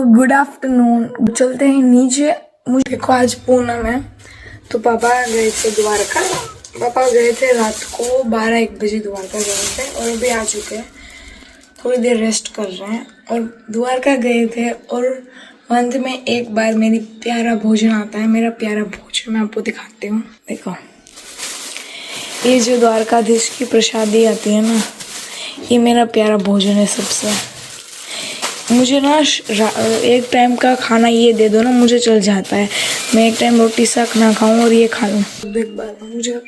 Good afternoon. चलते हैं नीचे। मुझे देखो आज पूनम है तो पापा गए थे द्वारका। पापा गए थे रात को 12-1 बजे द्वारका गए थे और अभी आ चुके हैं। थोड़ी देर रेस्ट कर रहे हैं और द्वारका गए थे। और मंथ में एक बार मेरी प्यारा भोजन आता है। मेरा प्यारा भोजन मैं आपको दिखाती हूँ। देखो ये जो द्वारकाधीश की प्रसादी आती है ना, ये मेरा प्यारा भोजन है सबसे। मुझे ना एक टाइम का खाना ये दे दो ना, मुझे चल जाता है। मैं एक टाइम रोटी साग ना खाऊं और ये खा लूं, एक बार मुझे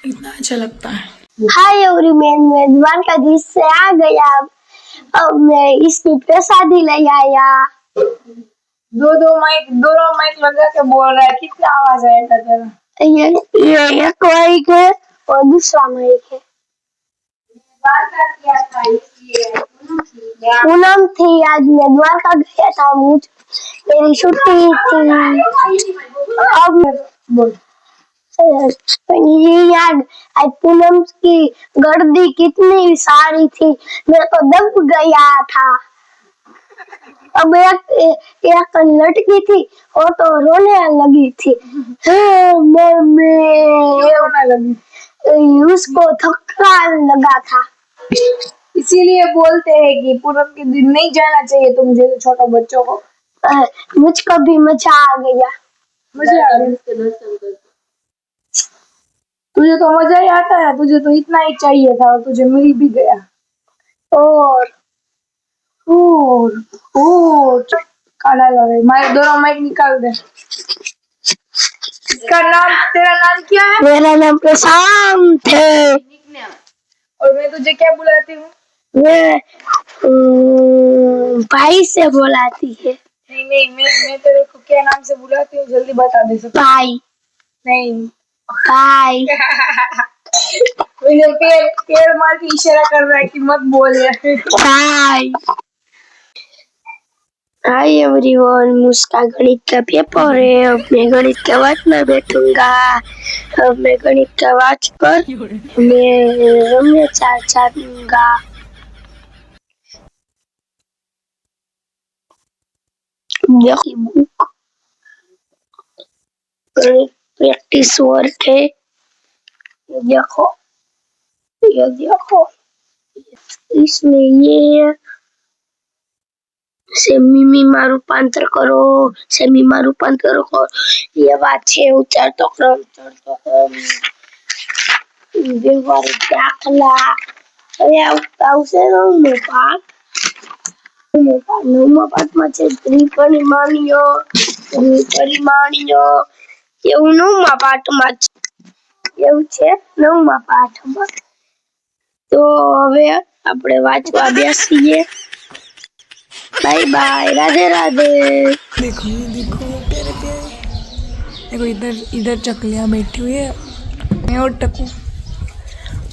इतना अच्छा लगता है। हाय एवरीवन, मैं द्वारकाधीश से आ गया। अब मैं इसकी प्रसादी ले आया। दो माइक लगा के बोल रहा है। कितना आवाज आएगा तेरा? ये एक माइक है और दूसरा माइक है। पूनम थी, आज मैं द्वारका गया था। मेरी छुट्टी थी। अब बोल ये याद, आज पूनम की गर्दी कितनी सारी थी, मैं तो दब गया था। अब एक लड़की थी, वो तो रोने लगी थी। मम्मी रोने लगी, उसको धक्का लगा था। इसीलिए बोलते हैं कि पूनम के दिन नहीं जाना चाहिए तुम जैसे छोटे बच्चों को। मुझको भी मजा आ गया। मजा आ गया? तुझे तो मजा ही आता है, तुझे तो इतना ही चाहिए था और तुझे मिल भी गया। और काला लगे दोनों माइक निकाल दे। इसका नाम, तेरा नाम क्या है? मेरा नाम प्रशांत है। और मैं तुझे क्या बुलाती हूँ? मैं भाई से बुलाती है। नहीं, मैं तेरे को क्या नाम से बुलाती हूँ, जल्दी बता दे सकते? भाई नहीं, भाई। मुझे पैर मार के इशारा कर रहा है कि मत बोल भाई। हाय एवरीवन, मुझका गणित का पेपर है। अब मैं गणित के वाच में बैठूंगा। अब मैं गणित का वाच पर मैं रम्य चार चाहूंगा। देखिए बुक, गणित प्रैक्टिस वर्क है। ये देखो इसमें ये सेमी में रूपांतर करो, सेमी में रूपांतर करो। ये बात है। उच्चार तो क्रम व्यवहारिक दाखला। નવમા પાઠમાં છે ત્રિપરિમાણીય એવું નવમા પાઠમાં છે, એવું છે નવમા પાઠમાં। તો હવે આપણે વાંચવા બેસીએ। Bye bye, Radhe Radhe. देखो प्यारे प्यारे, देखो इधर चकलियाँ बैठी हुई है। मैं और टकू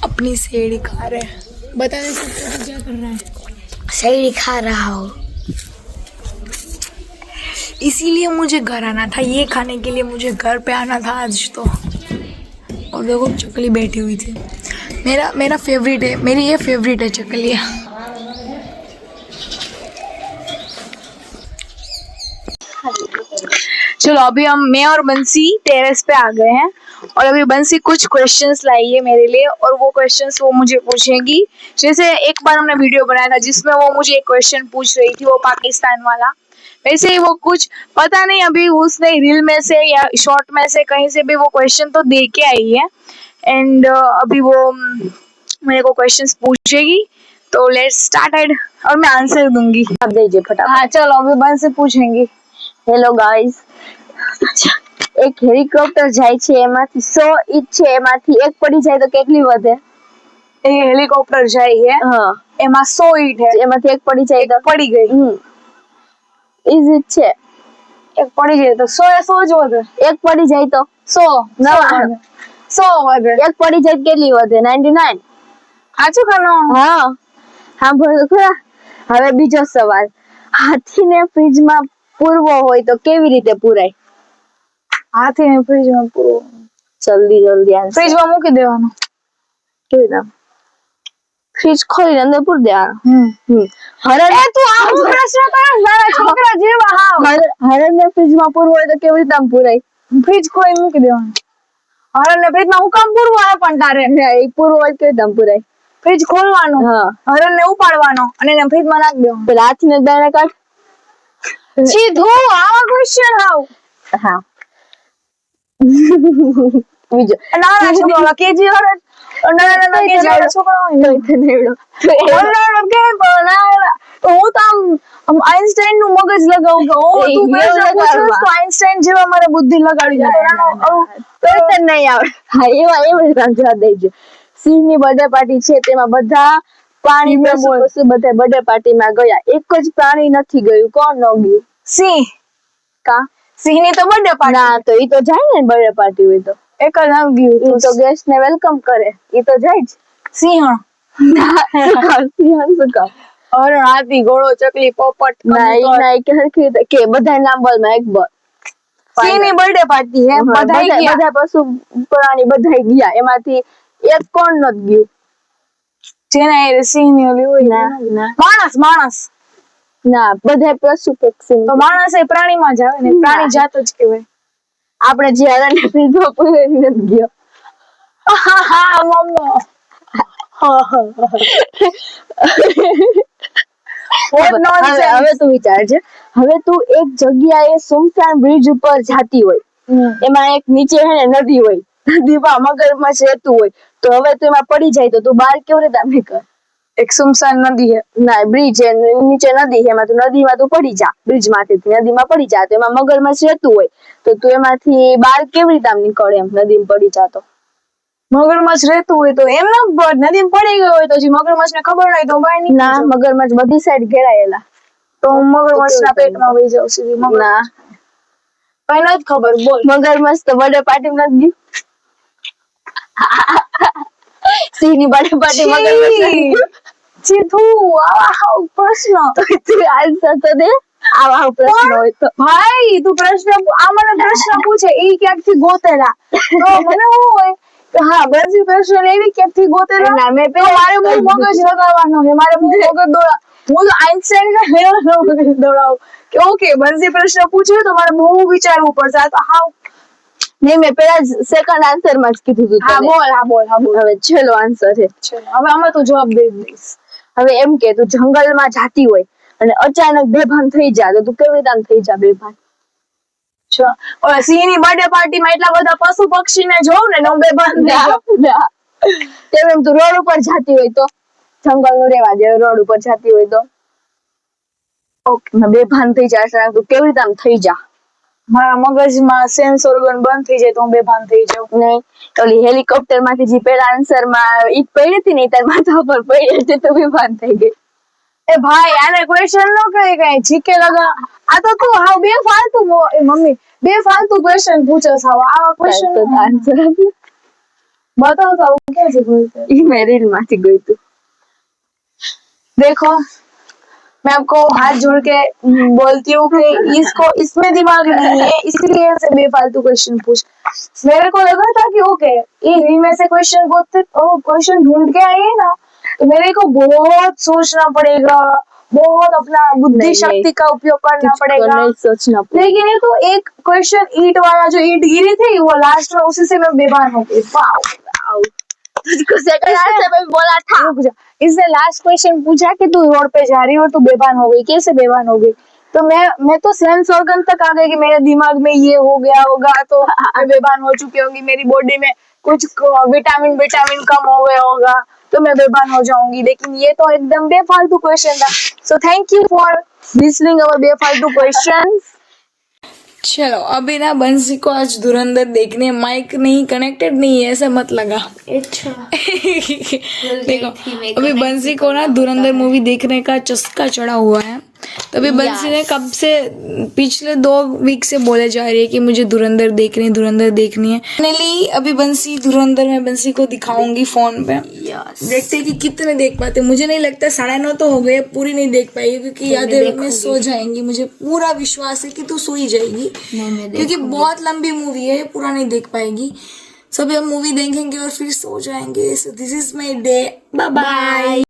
अपनी सेड़ी खा रहे हैं। बता नहीं सकते तो क्या कर रहा है? सही खा रहा हूँ। इसीलिए मुझे घर आना था, ये खाने के लिए मुझे घर पे आना था आज तो। और देखो चकली बैठी हुई थी। मेरा फेवरेट है, मेरी ये फेवरेट है चकलियाँ। चलो अभी मैं और बंसी टेरेस पे आ गए हैं और अभी बंसी कुछ क्वेश्चंस लाई है मेरे लिए और वो क्वेश्चंस वो मुझे पूछेगी। जैसे एक बार हमने वीडियो बनाया था जिसमें वो मुझे एक क्वेश्चन पूछ रही थी, वो पाकिस्तान वाला। वैसे ही वो कुछ पता नहीं अभी उसने रील में से या शॉर्ट में से कहीं से भी वो क्वेश्चन तो दे के आई है। एंड अभी वो मेरे को क्वेश्चंस पूछेगी तो लेट्स स्टार्टेड और मैं आंसर दूंगी। आप दीजिए फटाफट। हाँ चलो अभी बंसी पूछेंगी। हेलो गाइस, एक हेलिकॉप्टर જાય છે એમાંથી 100 ઈંટ છે, એમાંથી એક પડી જાય તો કેટલી વધે? એ હેલિકોપ્ટર જાય છે, હા, એમાં 100 ઈંટ છે, એમાંથી એક પડી જાય તો પડી ગઈ। ઈઝી છે। એક પડી જાય તો 100 એ 100 જ વધે। એક પડી જાય તો 100 ના વધે, 100 વધે। એક પડી જાય તો કેટલી વધે? 99। સાચું કાનો? હા, સાંભળો ખરા। હવે બીજો સવાલ, હાથીને ફ્રીજમાં પૂરવો હોય તો કેવી રીતે પૂરાય? હાથીને ફ્રીજમાં પૂરવો, જલ્દી આન્સર। ફ્રીજમાં મૂકી દેવાનો। કેવી રીતે? ફ્રીજ ખોલીને અંદર પૂરી દેવાનું. હરણ તું આવો પ્રશ્ન કરે મારા છોકરા જેવા હાવ. હરણ ને ફ્રીજમાં પૂરવું હોય તો કેવી રીતે આમ પૂરાય? ફ્રીજ ખોલી મૂકી દેવાનું. હરણને ફ્રીજમાં હું કામ પૂરવું આવે પણ તારે એ પૂરવું હોય તો કેવી રીતે આમ પૂરાય? ફ્રીજ ખોલવાનું, હા. હરણને ઉપાડવાનો અને એને ફ્રીજમાં નાખી દેવાનું. પેલા હાથને દાણા કાઢ. સીધું આવા ક્વેશ્ચન હાવ. હા. બીજો નાના છોકરા કેજી હરણ નાના કેજી વાળા છોકરા હોય ને તને એવડો નાના કે પણ તો હું તો આમ આઈન્સ્ટાઈન નું મગજ લગાવું કે ઓ તું પ્રશ્ન પૂછસ તો આઈન્સ્ટાઈન જેવા મારે બુદ્ધિ લગાડી જાય તો તને નહીં આવડે. હા એવા જવાબ દેજો. સિંહની બર્થડે પાર્ટી છે તેમાં બધા પ્રાણી પશુ બધા બર્થડે પાર્ટીમાં ગયા. એક જ પ્રાણી નથી ગયું. કોણ ન ગયું? સિંહ. કા સિંહની તો બર્થડે પાર્ટી ના તો ઈ તો જાય ને બર્થડે પાર્ટી હોય તો એક જ નામ ગયું ઈ તો ગેસ્ટ ને વેલકમ કરે. ઈ તો જાય જ. સિંહણ શું કામ? હરણ હાથી ઘોડો ચકલી પોપટ ના ઈ ના ઈ કે હરખી રીતે કે બધા નામ બોલ માં એક બોલ. સિંહની બર્થડે પાર્ટી હે બધા પશુ પ્રાણી બધા ગયા એમાંથી એક કોણ નત ગયું? જેના એ સિંહની ઓલી હોય ના માણસ ના બધા પશુ પક્ષી તો માણસ એ પ્રાણીમાં જ આવે ને પ્રાણી જાત જ કહેવાય. આપણે જે હરણને ફ્રીજમાં પૂરીને નથી ગયો. હા મમ્મા હવે તું વિચારજે. હવે તું એક જગ્યાએ સુમસાન બ્રિજ ઉપર જાતી હોય એમાં એક નીચે હે ને નદી હોય નદીમાં મગરમચ્છ રહેતું હોય તો હવે તું એમાં પડી જાય તો તું બહાર કેવી રીતે આમ નીકળ? એક સુમસાન નદી હે ના બ્રિજ નીચે નદી છે એમાં તું નદીમાં તું પડી જા બ્રિજ માંથી નદીમાં પડી જા તો એમાં મગરમચ્છ રહેતું હોય તો તું એમાંથી બહાર કેવી રીતે આમ નીકળે એમ નદીમાં પડી જા તો? મગરમચ્છ રહેતું હોય તો એમ નદીમાં પડી ગયો હોય તો જે મગરમચ્છ ને ખબર નહીં તો બહાર નીકળી ના જાઉં. મગરમચ્છ બધી સાઈડ ઘેરાયેલા તો હું મગરમચ્છ ના પેટમાં વહી જાઉં સીધી મગર ના કઈ નથી ખબર બોલ મગરમચ્છ તો બર્થડે પાર્ટી માં નથી ગયું. સિંહની બર્થડે પાર્ટી મગરમચ્છ નથી ગયું. સીધું આવા પ્રશ્ન તો તું આન્સર તો દે. આવા પ્રશ્ન હોય તો ભાઈ તું પ્રશ્ન આ મને પ્રશ્ન પૂછે ઈ ક્યાંકથી ગોતેલા તો મને શું હોય કે હા બધી પ્રશ્ન એવી ક્યાંકથી ગોતેલા ના મેં તો મારે બહુ મગજ લગાવવાનો છે મારે બહુ મગજ દોડા હું તો આઈન્સ્ટાઈન ને મગજ દોડાવું કે ઓકે બધી પ્રશ્ન પૂછે તો મારે બહુ વિચારવું પડશે આ તો હાવ નહીં મેં પેલા સેકન્ડ આન્સર માં જ કીધું હતું હા તને. બોલ હવે છેલ્લો આન્સર છે. ચલો હવે આમાં તો જવાબ દઈ દઈશ. હવે એમ કે તું જંગલમાં જાતી હોય અને અચાનક બેભાન થઈ જા તો તું કેવી રીતે આમ થઈ જા બેભાન? ઓલા સિંહની બર્થડે પાર્ટીમાં એટલા બધા પશુ પક્ષીને જોઉં ને હું બેભાન થઈ જાઉં. તેમ એમ તું રોડ ઉપર જાતી હોય તો જંગલ નું રેવા દે રોડ ઉપર જાતી હોય તો ઓકે બેભાન થઈ જા અચાનક તું કેવી રીતે આમ થઈ જા? મારા મગજમાં સેન્સ ઓર્ગન બંધ થઈ જાય તો હું બેભાન થઈ જાઉં. નહીં ઓલી હેલિકોપ્ટર માંથી જે પેલા આન્સર માં ઈટ પડી હતી ને તાર માથા ઉપર પડી હતી તો બેભાન થઈ ગઈ. એ ભાઈ આને ક્વેશ્ચન નો કહે કઈ જીકે લગા આ તો તું હાવ બે ફાલતુ મમ્મી બે ફાલતુ ક્વેશ્ચન પૂછસ હાવ આવા ક્વેશ્ચન તો આન્સર बताओ तो वो कैसे बोलते हैं? ઈ મેં રીલ માંથી ગઈ તું. देखो मैं आपको हाथ जोड़ के बोलती हूँ कि इसमें दिमाग नहीं है इसलिए ऐसे बेफालतू क्वेश्चन पूछ मेरे को लगा था कि ओके ये रील में से क्वेश्चन ढूंढ के आए ना तो मेरे को बहुत सोचना पड़ेगा बहुत अपना बुद्धि शक्ति का उपयोग करना पड़ेगा नहीं सोचना पड़ेगा. लेकिन ये तो एक क्वेश्चन ईट वाला जो ईट गिरी थी वो लास्ट में उसी से मैं बेभान हो गई तुझको सेकंड आंसर में बोला था. रुक जा इसने लास्ट क्वेश्चन पूछा कि तू रोड पे जा रही हो तू बेभान हो गई कैसे बेभान हो गई तो मैं तो सेंस ऑर्गन तक आ गई कि मेरे दिमाग में ये हो गया होगा तो मैं बेभान हो चुकी होंगी मेरी बॉडी में कुछ विटामिन कम हो गया होगा तो मैं बेभान हो जाऊंगी लेकिन ये तो एकदम बेफालतू क्वेश्चन था so thank you for listening our बेफालतू क्वेश्चंस. चलो अभी ना बंसी को आज धुरंधर देखने माइक नहीं कनेक्टेड नहीं है ऐसा मत लगा. अच्छा देखो अभी बंसी को ना धुरंधर मूवी देखने का चस्का चढ़ा हुआ है तो अभी बंसी ने कब से पिछले 2 वीक से बोले जा रही है कि मुझे धुरंधर देखनी है फाइनली अभी धुरंधर मैं बंसी को दिखाऊंगी फोन पे. देखते हैं कि कितने देख पाते. मुझे नहीं लगता 9:30 तो हो गए पूरी नहीं देख पाएगी क्योंकि आधे में सो जाएंगी. मुझे पूरा विश्वास है कि तू सो ही जाएगी क्योंकि बहुत लंबी मूवी है पूरा नहीं देख पाएगी. सो अभी हम मूवी देखेंगे और फिर सो जाएंगे. So this is my day. Bye bye.